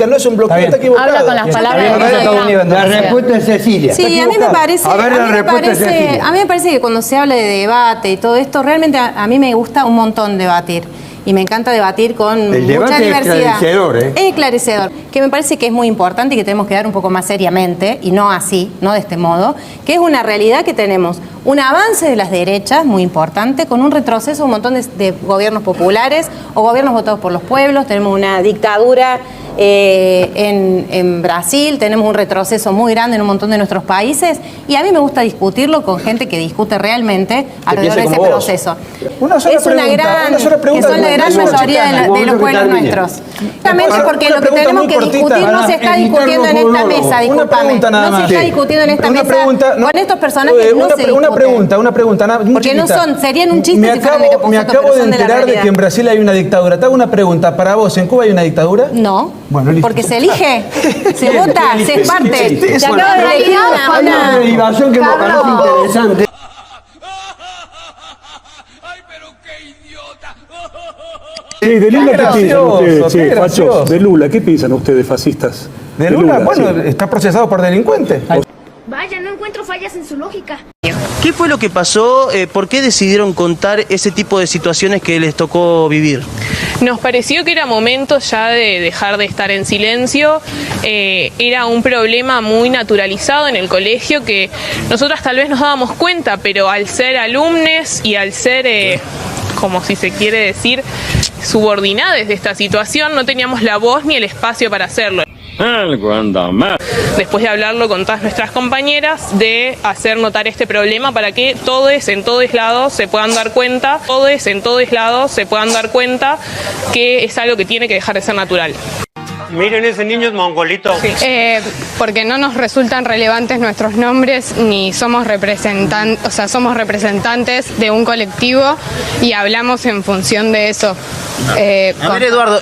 que no es un bloqueo, está equivocado. Habla con las palabras. La respuesta es Cecilia. Sí, a mí me parece, A ver, la respuesta es Cecilia. a mí me parece que cuando se habla de debate y todo esto, realmente a mí me gusta un montón debatir. Y me encanta debatir con mucha diversidad. Es esclarecedor, ¿eh? Es esclarecedor. Que me parece que es muy importante y que tenemos que dar un poco más seriamente, y no así, no de este modo, que es una realidad que tenemos un avance de las derechas muy importante, con un retroceso, un montón de gobiernos populares o gobiernos votados por los pueblos. Tenemos una dictadura en Brasil, tenemos un retroceso muy grande en un montón de nuestros países, y a mí me gusta discutirlo con gente que discute realmente alrededor de ese proceso. Es una gran, que son la gran mayoría de los pueblos nuestros. Justamente porque lo que tenemos que discutir no se está discutiendo en esta mesa, discúlpame. No se está discutiendo en esta mesa con estos personajes, no se discute. Una pregunta. Porque no son, serían un chiste si fueran de Me acabo de enterar de que en Brasil hay una dictadura. Te hago una pregunta. ¿Para vos en Cuba hay una dictadura? No. Bueno, listo. Porque se elige, se vota, se es parte. Se acaba de elegir una derivación que me parece interesante. ¡Ay, pero qué idiota! Sí, de Lula, ¿qué piensan ustedes? Qué Sí, gracioso. fachos. De Lula, ¿qué piensan ustedes, fascistas? ¿De Lula? Bueno, sí. está procesado por delincuente. Vaya, no encuentro fallas en su lógica. ¿Qué fue lo que pasó? ¿Por qué decidieron contar ese tipo de situaciones que les tocó vivir? Nos pareció que era momento ya de dejar de estar en silencio. Era un problema muy naturalizado en el colegio que nosotras tal vez nos dábamos cuenta, pero al ser alumnes y al ser, como si se quiere decir, subordinadas de esta situación, no teníamos la voz ni el espacio para hacerlo. Después de hablarlo con todas nuestras compañeras, de hacer notar este problema para que todos en todos lados se puedan dar cuenta, que es algo que tiene que dejar de ser natural. Miren, ese niño es mongolito. Porque no nos resultan relevantes nuestros nombres, ni somos somos representantes de un colectivo y hablamos en función de eso. A ver, Eduardo,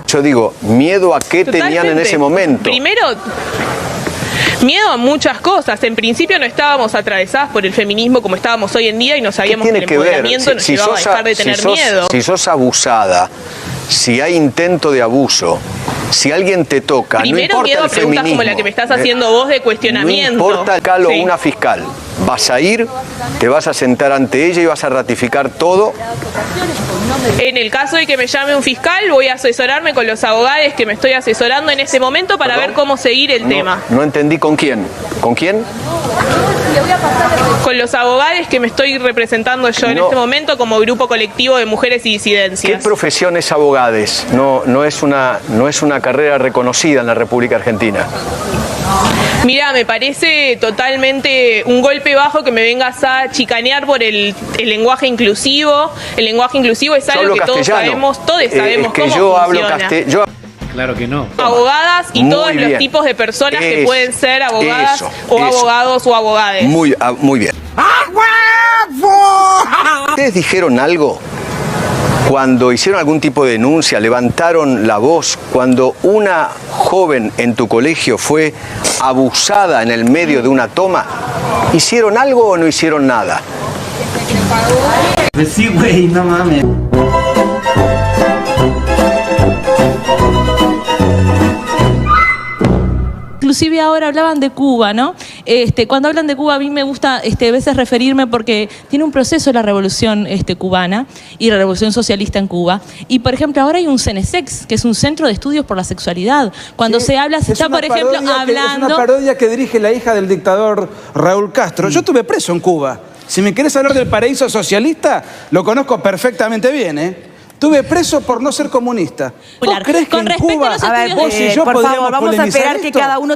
yo digo, ¿miedo a qué tenían en ese momento? Primero, miedo a muchas cosas. En principio no estábamos atravesadas por el feminismo como estábamos hoy en día y no sabíamos que el empoderamiento nos llevaba a dejar de tener miedo. Si sos abusada, si hay intento de abuso, si alguien te toca, primero, no importa miedo el a preguntas feminismo, como la que me estás haciendo vos de cuestionamiento. No importa o una fiscal, vas a ir, te vas a sentar ante ella y vas a ratificar todo. En el caso de que me llame un fiscal, voy a asesorarme con los abogados que me estoy asesorando en ese momento para ver cómo seguir el tema. No entendí con quién. ¿Con quién? Con los abogados que me estoy representando yo en este momento como grupo colectivo de mujeres y disidencias. ¿Qué profesión es abogades? No es una carrera reconocida en la República Argentina. Mira, me parece totalmente un golpe bajo que me vengas a chicanear por el lenguaje inclusivo. El lenguaje inclusivo es algo que todos sabemos cómo funciona. Claro que no. Abogadas y Muy todos bien. los tipos de personas que pueden ser abogadas abogados o abogades. Muy bien. ¿Ustedes dijeron algo? Cuando hicieron algún tipo de denuncia, levantaron la voz, cuando una joven en tu colegio fue abusada en el medio de una toma, ¿hicieron algo o no hicieron nada? Pues sí, güey, no mames. Inclusive ahora hablaban de Cuba, ¿no? Cuando hablan de Cuba a mí me gusta a veces referirme porque tiene un proceso la revolución cubana y la revolución socialista en Cuba. Y por ejemplo ahora hay un CENESEX, que es un centro de estudios por la sexualidad. Cuando se habla, se está por ejemplo hablando... Es una parodia que dirige la hija del dictador Raúl Castro. Yo estuve preso en Cuba. Si me querés hablar del paraíso socialista, lo conozco perfectamente bien, ¿eh? Estuve preso por no ser comunista. ¿Vos crees que en Cuba vos y yo podríamos vamos a esperar esto? que cada uno...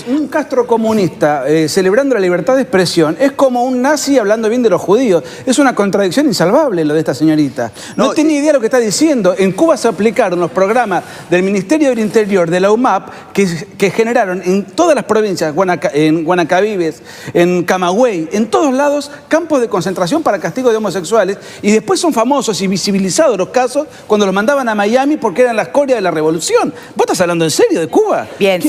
Un Castro comunista celebrando la libertad de expresión es como un nazi hablando bien de los judíos. Es una contradicción insalvable lo de esta señorita. No tiene idea de lo que está diciendo. En Cuba se aplicaron los programas del Ministerio del Interior, de la UMAP, que generaron en todas las provincias, en Guanacavives, en Camagüey, en todos lados, campos de concentración para castigo de homosexuales. Y después son famosos y visibilizados los casos balazos cuando los mandaban a Miami porque eran la escoria de la revolución. ¿Vos estás hablando en serio de Cuba? Bien,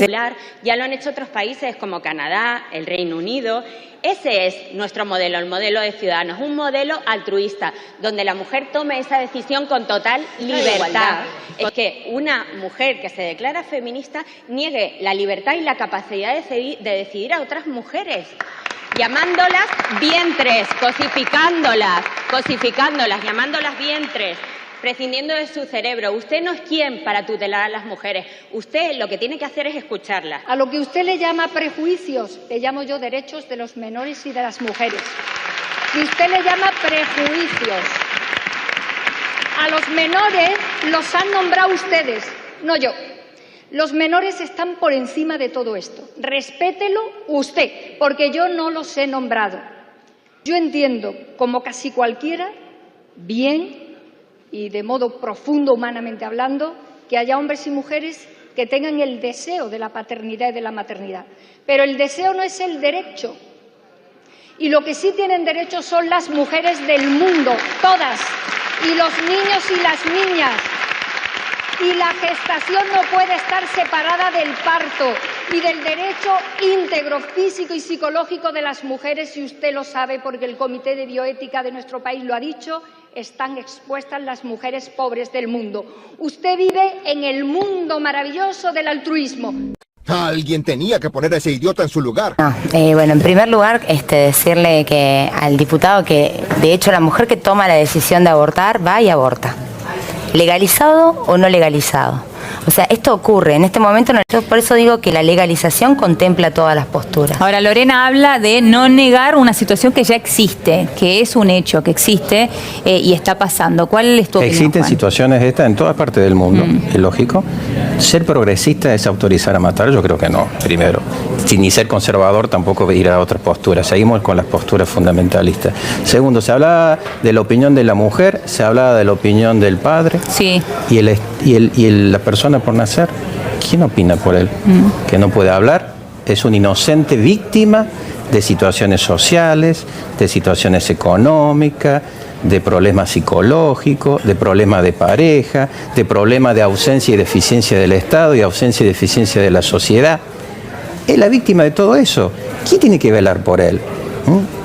ya lo han hecho otros países como Canadá, el Reino Unido. Ese es nuestro modelo, el modelo de Ciudadanos, un modelo altruista, donde la mujer tome esa decisión con total libertad. Es que una mujer que se declara feminista niegue la libertad y la capacidad de decidir a otras mujeres, llamándolas vientres, cosificándolas, llamándolas vientres, prescindiendo de su cerebro. Usted no es quien para tutelar a las mujeres. Usted lo que tiene que hacer es escucharlas. A lo que usted le llama prejuicios, le llamo yo derechos de los menores y de las mujeres. Y usted le llama prejuicios. A los menores los han nombrado ustedes, no yo. Los menores están por encima de todo esto. Respételo usted, porque yo no los he nombrado. Yo entiendo, como casi cualquiera, bien y de modo profundo humanamente hablando, que haya hombres y mujeres que tengan el deseo de la paternidad y de la maternidad. Pero el deseo no es el derecho. Y lo que sí tienen derecho son las mujeres del mundo, todas, y los niños y las niñas. Y la gestación no puede estar separada del parto y del derecho íntegro físico y psicológico de las mujeres, y usted lo sabe porque el Comité de Bioética de nuestro país lo ha dicho. Están expuestas las mujeres pobres del mundo. Usted vive en el mundo maravilloso del altruismo. Alguien tenía que poner a ese idiota en su lugar. Bueno, en primer lugar, decirle que al diputado que, de hecho, la mujer que toma la decisión de abortar va y aborta. ¿Legalizado o no legalizado? O sea, esto ocurre en este momento, por eso digo que la legalización contempla todas las posturas. Ahora, Lorena habla de no negar una situación que ya existe, que es un hecho, que existe y está pasando. ¿Cuál es tu opinión, Existen Juan? situaciones estas en toda parte del mundo, es lógico. Ser progresista es autorizar a matar, yo creo que no, primero. Sin ni ser conservador tampoco ir a otras posturas. Seguimos con las posturas fundamentalistas. Segundo, se hablaba de la opinión de la mujer, se hablaba de la opinión del padre. Sí. Y la persona por nacer, ¿quién opina por él? Que no puede hablar, es un inocente víctima de situaciones sociales, de situaciones económicas, de problemas psicológicos, de problemas de pareja, de problemas de ausencia y deficiencia del Estado y ausencia y deficiencia de la sociedad. Es la víctima de todo eso. ¿Quién tiene que velar por él?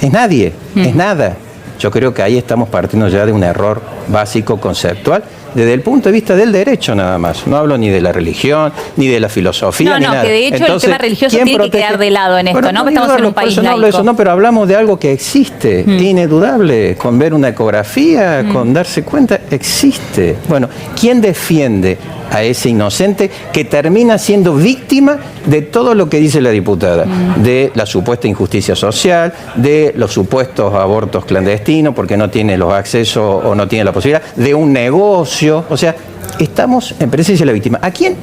Es nadie, es nada. Yo creo que ahí estamos partiendo ya de un error básico conceptual desde el punto de vista del derecho nada más. No hablo ni de la religión, ni de la filosofía, ni nada. Que de hecho entonces, el tema religioso tiene que quedar de lado en esto, bueno, ¿no? Estamos en un país no hablo de eso, no, pero hablamos de algo que existe, inedudable, con ver una ecografía, con darse cuenta, existe. Bueno, ¿quién defiende a ese inocente que termina siendo víctima de todo lo que dice la diputada? De la supuesta injusticia social, de los supuestos abortos clandestinos porque no tiene los accesos o no tiene la posibilidad, de un negocio. O sea, estamos en presencia de la víctima. ¿A quién?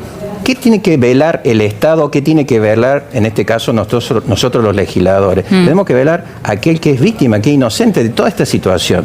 ¿Qué tiene que velar el Estado? ¿Qué tiene que velar, en este caso, nosotros los legisladores? Tenemos que velar a aquel que es víctima, que es inocente de toda esta situación.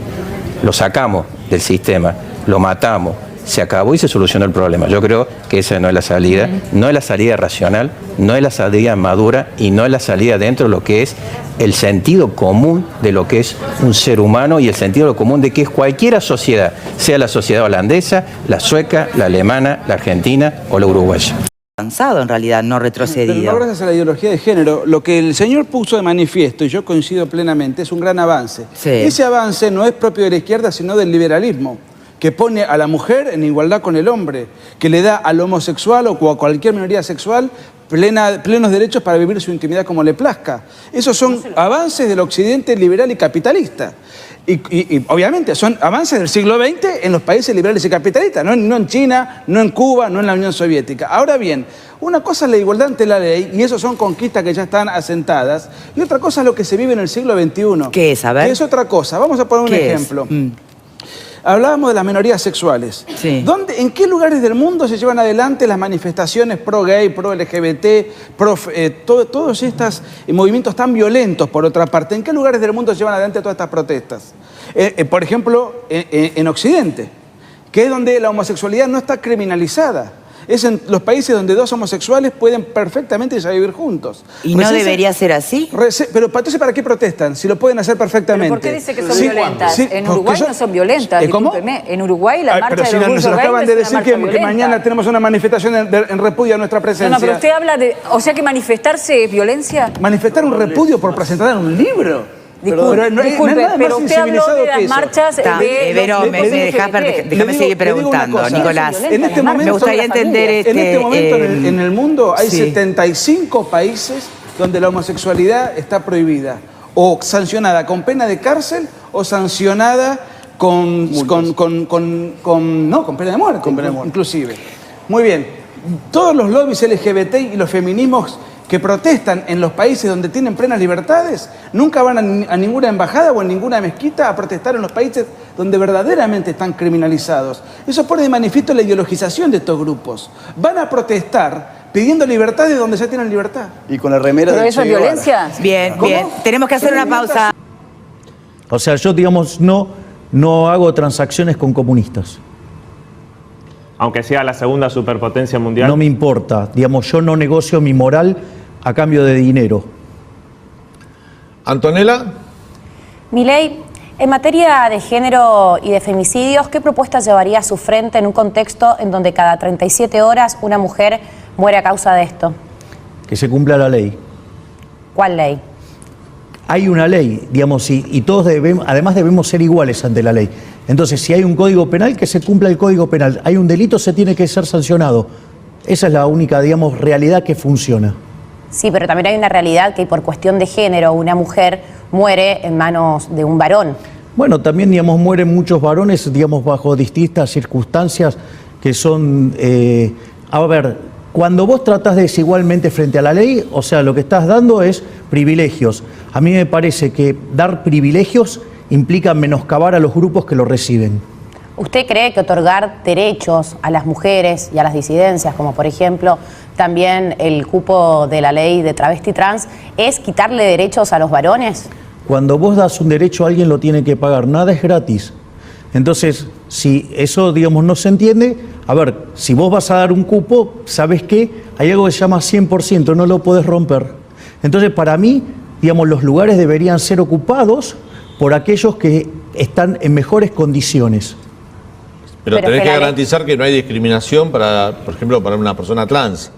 Lo sacamos del sistema, lo matamos, se acabó y se solucionó el problema. Yo creo que esa no es la salida, no es la salida racional, no es la salida madura y no es la salida dentro de lo que es el sentido común de lo que es un ser humano y el sentido común de que es cualquier sociedad, sea la sociedad holandesa, la sueca, la alemana, la argentina o la uruguaya. Avanzado en realidad, no retrocedido. Pero no gracias a la ideología de género, lo que el señor puso de manifiesto, y yo coincido plenamente, es un gran avance. Sí. Ese avance no es propio de la izquierda, sino del liberalismo, que pone a la mujer en igualdad con el hombre, que le da al homosexual o a cualquier minoría sexual plenos derechos para vivir su intimidad como le plazca. Esos son avances del occidente liberal y capitalista. Y obviamente son avances del siglo XX en los países liberales y capitalistas, no en China, no en Cuba, no en la Unión Soviética. Ahora bien, una cosa es la igualdad ante la ley, y eso son conquistas que ya están asentadas, y otra cosa es lo que se vive en el siglo XXI. ¿Qué es? A ver. Que es otra cosa. Vamos a poner un ejemplo. Hablábamos de las minorías sexuales. Sí. ¿En qué lugares del mundo se llevan adelante las manifestaciones pro-gay, pro-LGBT, todos estos movimientos tan violentos, por otra parte? ¿En qué lugares del mundo se llevan adelante todas estas protestas? Por ejemplo, en Occidente, que es donde la homosexualidad no está criminalizada. es en los países donde dos homosexuales pueden perfectamente ya vivir juntos. ¿Y no debería ser así? Pero entonces, ¿para qué protestan? Si lo pueden hacer perfectamente. ¿Por qué dice que son violentas? En Uruguay no son violentas, ¿cómo? discúlpeme. En Uruguay la marcha pero si del orgullo nos gay acaban no de es decir una que marcha mañana violenta. tenemos una manifestación en repudio a nuestra presencia. No, pero usted habla de... O sea que manifestarse es violencia. Manifestar un repudio por presentar un libro. Disculpe, pero usted habló de las marchas de... Pero déjame seguir preguntando, Nicolás. En este momento, me gustaría entender... En este momento en el mundo hay sí. 75 países donde la homosexualidad está prohibida. O sancionada con pena de cárcel o sancionada con pena de muerte, inclusive. Muy bien. Todos los lobbies LGBT y los feminismos que protestan en los países donde tienen plenas libertades, nunca van a ninguna embajada o en ninguna mezquita a protestar en los países donde verdaderamente están criminalizados. Eso pone de manifiesto la ideologización de estos grupos. Van a protestar pidiendo libertades donde ya tienen libertad. Y con la remera ¿Pero eso es violencia? Bien, bien. Tenemos que hacer una pausa. O sea, yo, digamos, no hago transacciones con comunistas. Aunque sea la segunda superpotencia mundial. No me importa. Digamos, yo no negocio mi moral a cambio de dinero. Antonella. Milei, en materia de género y de femicidios, ¿qué propuestas llevaría a su frente en un contexto en donde cada 37 horas una mujer muere a causa de esto? Que se cumpla la ley. ¿Cuál ley? Hay una ley, digamos, y todos además debemos ser iguales ante la ley. Entonces, si hay un código penal, que se cumpla el código penal. Hay un delito, se tiene que ser sancionado. Esa es la única, digamos, realidad que funciona. Sí, pero también hay una realidad que por cuestión de género una mujer muere en manos de un varón. Bueno, también, digamos, mueren muchos varones, digamos, bajo distintas circunstancias que son... a ver, cuando vos tratás desigualmente frente a la ley, o sea, lo que estás dando es privilegios. A mí me parece que dar privilegios implica menoscabar a los grupos que lo reciben. ¿Usted cree que otorgar derechos a las mujeres y a las disidencias, como por ejemplo también el cupo de la ley de travesti trans, es quitarle derechos a los varones? Cuando vos das un derecho, alguien lo tiene que pagar, nada es gratis. Entonces, si eso, digamos, no se entiende, a ver, si vos vas a dar un cupo, ¿sabes qué? Hay algo que se llama 100%, no lo podés romper. Entonces, para mí, digamos, los lugares deberían ser ocupados por aquellos que están en mejores condiciones. Pero tenés que garantizar que no hay discriminación para, por ejemplo, para una persona trans.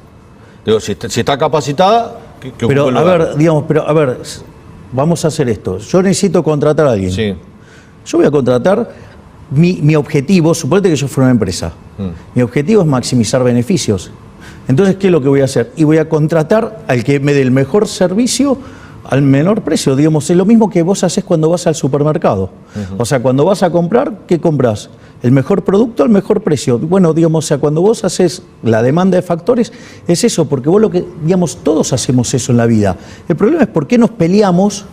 Digo, si está capacitada, que pero, ocupe el a lugar. ver, digamos, pero a ver, vamos a hacer esto. Yo necesito contratar a alguien. Sí. Yo voy a contratar, mi objetivo, suponete que yo fuera una empresa. Mi objetivo es maximizar beneficios. Entonces, ¿qué es lo que voy a hacer? Y voy a contratar al que me dé el mejor servicio al menor precio. Digamos, es lo mismo que vos haces cuando vas al supermercado. O sea, cuando vas a comprar, ¿qué compras? El mejor producto al mejor precio. Bueno, digamos, o sea, cuando vos haces la demanda de factores, es eso, porque vos digamos, todos hacemos eso en la vida. El problema es por qué nos peleamos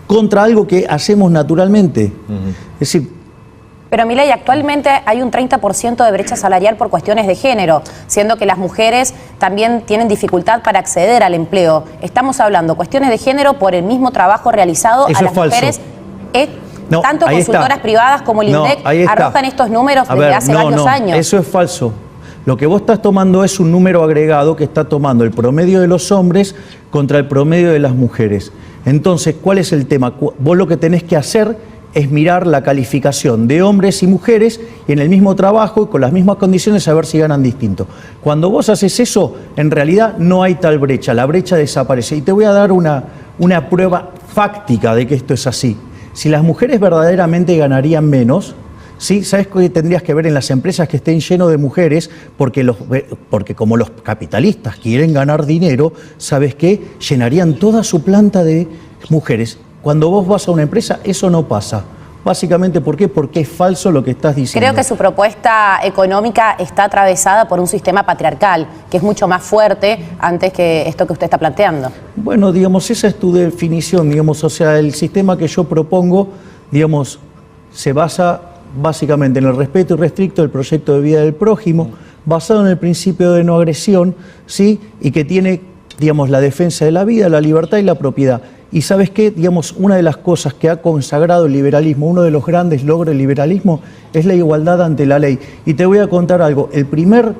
contra algo que hacemos naturalmente. Es decir, pero Milei, actualmente hay un 30% de brecha salarial por cuestiones de género, siendo que las mujeres también tienen dificultad para acceder al empleo. Estamos hablando cuestiones de género por el mismo trabajo realizado eso a las es falso. mujeres. No, tanto ahí consultoras está. privadas como el INDEC arrojan estos números desde hace varios años. Eso es falso. Lo que vos estás tomando es un número agregado que está tomando el promedio de los hombres contra el promedio de las mujeres. Entonces, ¿cuál es el tema? Vos lo que tenés que hacer es mirar la calificación de hombres y mujeres y en el mismo trabajo y con las mismas condiciones a ver si ganan distinto. Cuando vos haces eso, en realidad no hay tal brecha, la brecha desaparece. Y te voy a dar una prueba fáctica de que esto es así. Si las mujeres verdaderamente ganarían menos, ¿sí? ¿Sabes qué tendrías que ver en las empresas que estén llenos de mujeres? Porque como los capitalistas quieren ganar dinero, ¿sabes qué? Llenarían toda su planta de mujeres. Cuando vos vas a una empresa, eso no pasa. Básicamente, ¿por qué? Porque es falso lo que estás diciendo. Creo que su propuesta económica está atravesada por un sistema patriarcal, que es mucho más fuerte antes que esto que usted está planteando. Bueno, digamos, esa es tu definición, digamos, o sea, el sistema que yo propongo, digamos, se basa básicamente en el respeto irrestricto del proyecto de vida del prójimo, basado en el principio de no agresión, ¿sí? Y que tiene, digamos, la defensa de la vida, la libertad y la propiedad. Y ¿sabes qué? Digamos, una de las cosas que ha consagrado el liberalismo, uno de los grandes logros del liberalismo, es la igualdad ante la ley. Y te voy a contar algo, el primer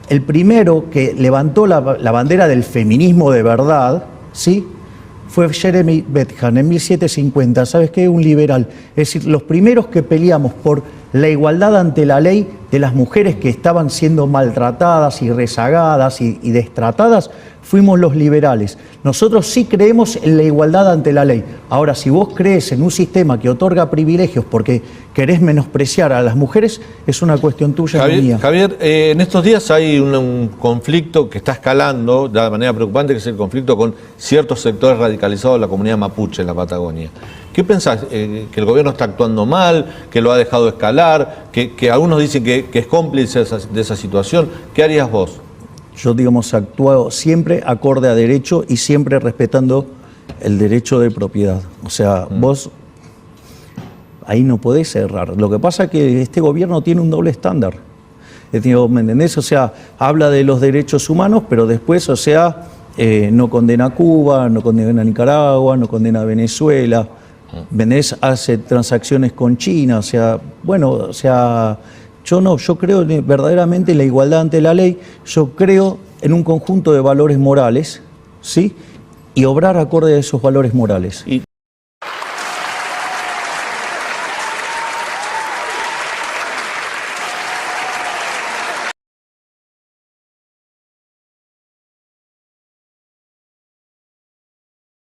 el primero que levantó la bandera del feminismo de verdad, ¿sí?, fue Jeremy Bentham en 1750. ¿Sabes qué? Un liberal. Es decir, los primeros que peleamos por la igualdad ante la ley de las mujeres que estaban siendo maltratadas y rezagadas y destratadas, fuimos los liberales. Nosotros sí creemos en la igualdad ante la ley. Ahora, si vos crees en un sistema que otorga privilegios porque querés menospreciar a las mujeres, es una cuestión tuya, no mía. Javier, en estos días hay un conflicto que está escalando de manera preocupante, que es el conflicto con ciertos sectores radicalizados de la comunidad mapuche en la Patagonia. ¿Qué pensás? ¿Que el gobierno está actuando mal? ¿Que lo ha dejado escalar? ¿Que algunos dicen que es cómplice de esa situación? ¿Qué harías vos? Yo, digamos, actúo siempre acorde a derecho y siempre respetando el derecho de propiedad. O sea, vos ahí no podés errar. Lo que pasa es que este gobierno tiene un doble estándar. ¿Me entendés? O sea, habla de los derechos humanos, pero después, o sea, no condena a Cuba, no condena a Nicaragua, no condena a Venezuela. ¿Entendés? Hace transacciones con China. O sea, bueno, o sea... Yo creo verdaderamente en la igualdad ante la ley, yo creo en un conjunto de valores morales, ¿sí? Y obrar acorde a esos valores morales. Y